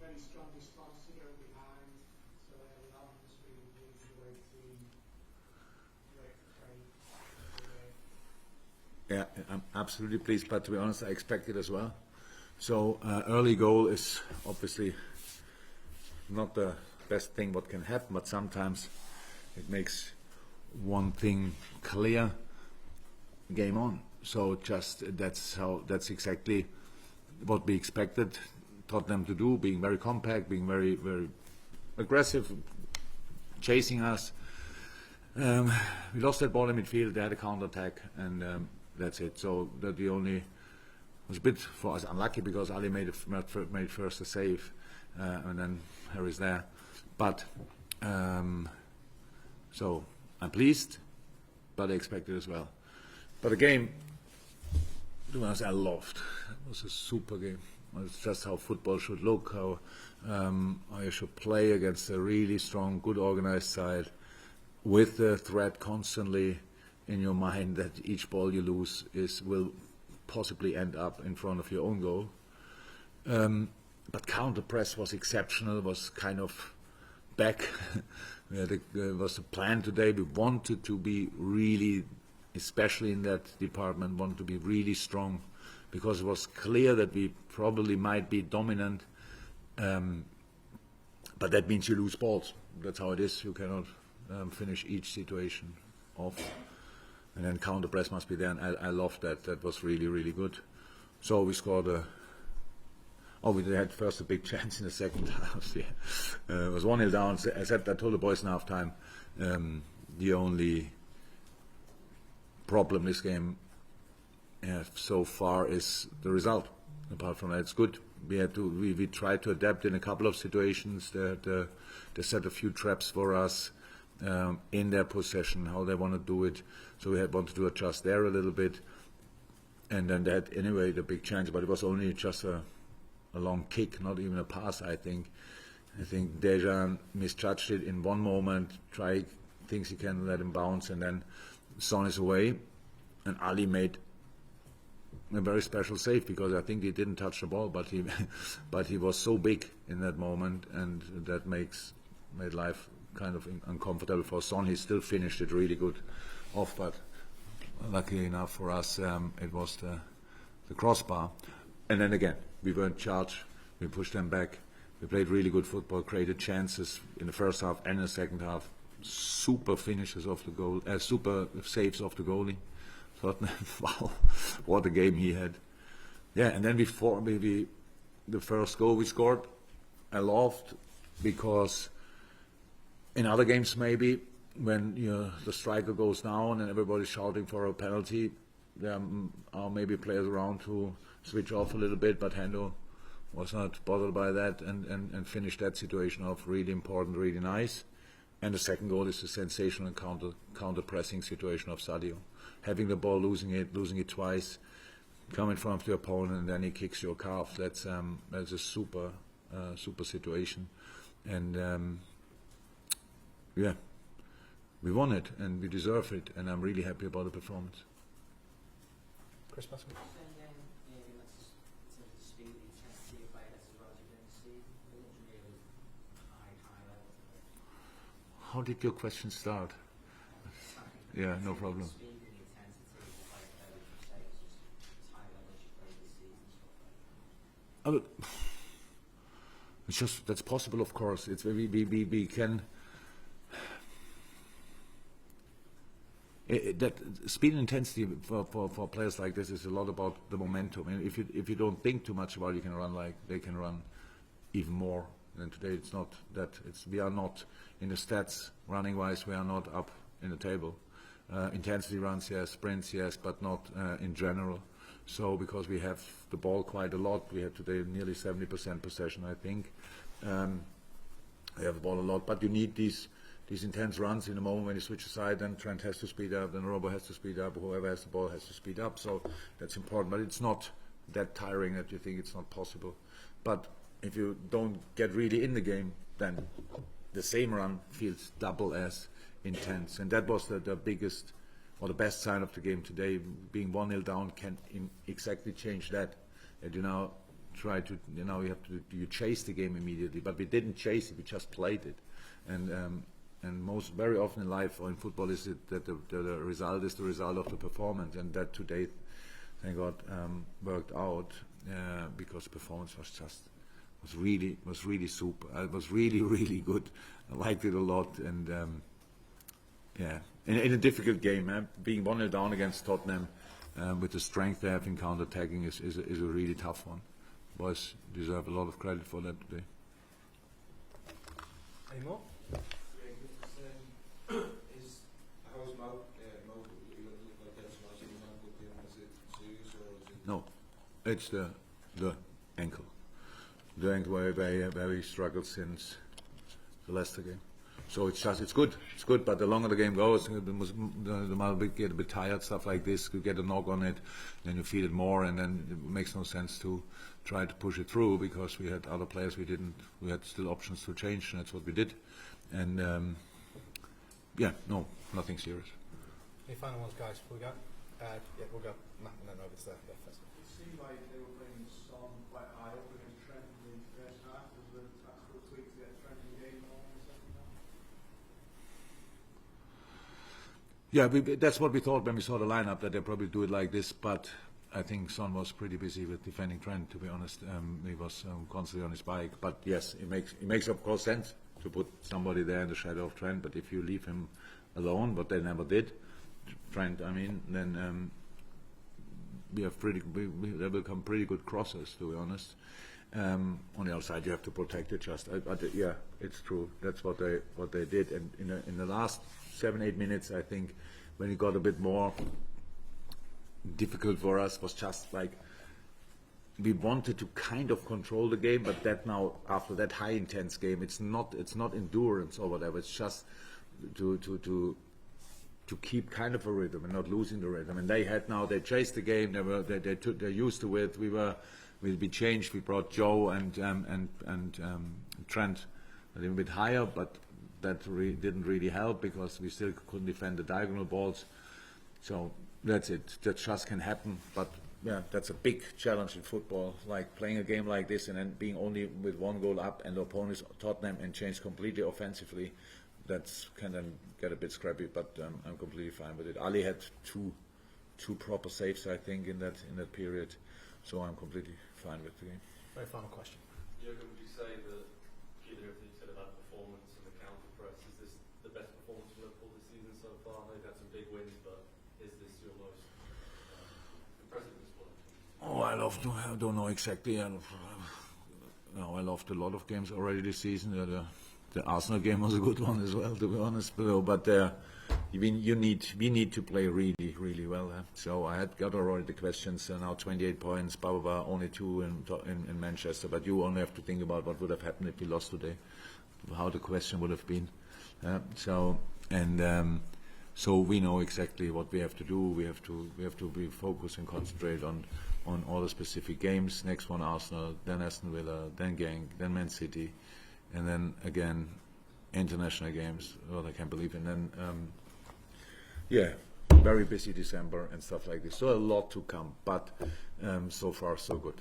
very strong response to go behind. So that one was really pleased with the way the team played. Yeah, I'm absolutely pleased, but to be honest, I expect it as well. So early goal is obviously not the best thing what can happen, but sometimes it makes one thing clear, game on. So just that's exactly what we expected Tottenham to do, being very compact, being very, very aggressive, chasing us. We lost that ball in midfield, they had a counter-attack, and that's it. So that the only was a bit for us unlucky because Ali made first a save, and then Harry's there. But so I'm pleased, but I expected as well. But the game, to be honest, I loved. It was a super game. It's just how football should look, how you should play against a really strong, good organized side, with the threat constantly in your mind that each ball you lose will possibly end up in front of your own goal. But counter press was exceptional, was kind of back. It was a plan today. We wanted to be really, especially in that department, wanted to be really strong, because it was clear that we probably might be dominant, but that means you lose balls. That's how it is. You cannot finish each situation off. And then counter press must be there, and I loved that. That was really, really good. So we scored we had first a big chance in the second half. Yeah. It was 1-0 down. I told the boys in half time, the only problem this game so far is the result. Apart from that, it's good. We tried to adapt in a couple of situations. They set a few traps for us in their possession, how they want to do it. So we wanted to adjust there a little bit. And then they had anyway the big chance, but it was only just a long kick, not even a pass, I think. I think Dejan misjudged it in one moment, thinks he can let him bounce, and then Son is away. And Ali made a very special save, because I think he didn't touch the ball, but he was so big in that moment, and that made life kind of uncomfortable for Son. He still finished it really good off, but luckily enough for us, it was the crossbar. And then again, we were in charge. We pushed them back. We played really good football, created chances in the first half and the second half. Super finishes off the goal, super saves off the goalie. Wow, what a game he had. Yeah, and then the first goal we scored, I loved, because in other games maybe when the striker goes down and everybody's shouting for a penalty, there are maybe players around to switch off a little bit, but Hendo was not bothered by that and finished that situation off really important, really nice. And the second goal is a sensational counter-pressing situation of Sadio. Having the ball, losing it twice, come in front of the opponent, and then he kicks your calf. That's a super situation. And yeah, we won it, and we deserve it, and I'm really happy about the performance. Chris Pascal. How did your question start? Yeah, no problem. It's just, that's possible, of course. It's we can. That speed and intensity for players like this is a lot about the momentum. And if you don't think too much about it, you can run like they can run even more. And today it's not that. We are not in the stats running wise. We are not up in the table. Intensity runs, yes. Sprints, yes, but not in general. So because we have the ball quite a lot, we had today nearly 70% possession, I think. We have the ball a lot, but you need these intense runs in the moment when you switch aside. Then Trent has to speed up, then Robo has to speed up, whoever has the ball has to speed up. So that's important, but it's not that tiring that you think it's not possible. But if you don't get really in the game, then the same run feels double as intense. And that was the biggest or the best sign of the game today. Being 1-0 down can exactly change that. And you now try to, you chase the game immediately, but we didn't chase it, we just played it. And very often in life or in football is it that the result is the result of the performance, and that today, thank God, worked out because performance was really super. It was really good. I liked it a lot, and in a difficult game, being 1-0 down against Tottenham with the strength they have in counter-attacking is a really tough one. Boys deserve a lot of credit for that today. Any more? No, it's the ankle. The ankle where he struggled since the Leicester game. So it's good, but the longer the game goes, the more we get a bit tired, stuff like this, you get a knock on it, then you feel it more, and then it makes no sense to try to push it through, because we had other players we had still options to change, and that's what we did. And no, nothing serious. Any final ones, guys, before we go? We'll go Matt and then over to the first. It seemed like they were bringing Son quite high up against Trent in the first half. Was there a tactical tweak to get Trent in the game more in the second half? Yeah, that's what we thought when we saw the lineup, that they probably do it like this, but I think Son was pretty busy with defending Trent, to be honest. He was constantly on his bike, but yes, it makes of course sense to put somebody there in the shadow of Trent, but if you leave him alone, but they never did, Trent, then there will come pretty good crosses, to be honest. On the outside, you have to protect it. Yeah, it's true. That's what they did. And in the last 7-8 minutes, I think, when it got a bit more difficult for us, was just like we wanted to kind of control the game, but that now, after that high intense game, it's not endurance or whatever. It's just to keep kind of a rhythm and not losing the rhythm. And they chased the game. They're used to it. We changed. We brought Joe and Trent a little bit higher, but that didn't really help because we still couldn't defend the diagonal balls. So that's it. That just can happen. But yeah, that's a big challenge in football. Like playing a game like this and then being only with 1 goal up, and the opponent is Tottenham and change completely offensively. That can then get a bit scrappy, but I'm completely fine with it. Ali had two proper saves, I think, in that period, so I'm completely fine with the game. Very final question. Jürgen, would you say that, given everything you said about performance and the counter press, is this the best performance for Liverpool this season so far? They've had some big wins, but is this your most impressive display? I don't know exactly. I loved a lot of games already this season. The Arsenal game was a good one as well, to be honest. But we need to play really, really well. So I had got already the questions. Now 28 points, blah blah blah, only 2 in Manchester. But you only have to think about what would have happened if we lost today, how the question would have been. So we know exactly what we have to do. We have to be focused and concentrate on all the specific games. Next one Arsenal, then Aston Villa, then Genk, then Man City. And then again, international games. Well, I can't believe it. And then, very busy December and stuff like this. So a lot to come, but so far so good.